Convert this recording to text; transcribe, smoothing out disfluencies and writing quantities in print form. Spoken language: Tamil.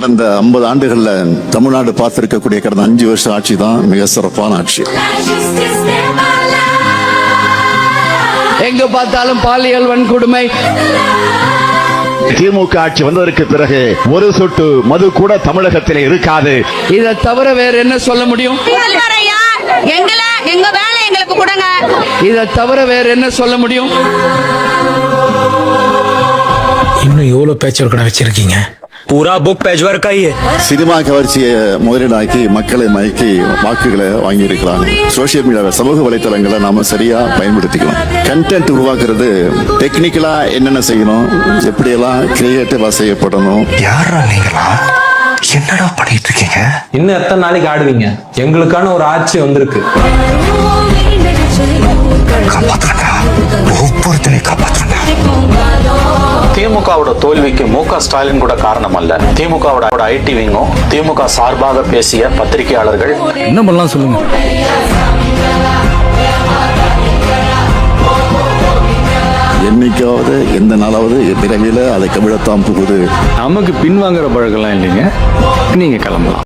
கடந்த 50 ஆண்டுகள்ல தமிழ்நாடு பார்த்திருக்கக்கூடிய கடந்த 5 வருஷ ஆட்சி தான் மிக சிறப்பான ஆட்சி. எங்க பார்த்தாலும் பாலியல் வன்கொடுமை. திமுக ஆட்சி வந்ததற்கு பிறகு ஒரு சொட்டு மது கூட தமிழகத்தில் இருக்காது. இதை தவிர வேற என்ன சொல்ல முடியும்? எங்க வேலை எங்களுக்கு கொடுங்க. இதை தவிர வேற என்ன சொல்ல முடியும்? இன்னும் எவ்வளவு பேச்சு கடை வச்சிருக்கீங்க? पूरा बुक पेजवर का ही है. சினிமா கவர்ச்சியை முதலீடாக்கி மக்களை மயக்கி வாக்குகளை வாங்கி இருக்கிறாங்க. சோசியல் மீடியா சமூக வலைத்தளங்களை நாம சரியா பயன்படுத்திக்கலாம். கண்டென்ட் உருவாக்குறது டெக்னிக்கலா என்னென்ன செய்யணும், எப்படியெல்லாம் கிரியேட்டிவா செய்யப்படணும். யாரா நீங்களா? என்னடா பண்ணிட்டு இருக்கீங்க? இன்னும் எத்தனை நாளைக்கு ஆடுவீங்க? எங்களுக்கான ஒரு ஆட்சி வந்திருக்கு. காப்பாத்துறா, ஒவ்வொருத்தனை காப்பாத்துறா. திமுகவோட தோல்விக்கு மு.க. ஸ்டாலின் கூட காரணம் அல்ல. திமுகவோட ஐடி விங்கும் திமுக சார்பாக பேசிய பத்திரிகையாளர்கள் என்ன பண்ணலாம் சொல்லுங்க. என்னைக்காவது எந்த நாளாவது பிறவியில அதை கவிழத்தான் போகுது. நமக்கு பின்வாங்குற பழக்கம்லாம் இல்லைங்க. நீங்க கிளம்பலாம்.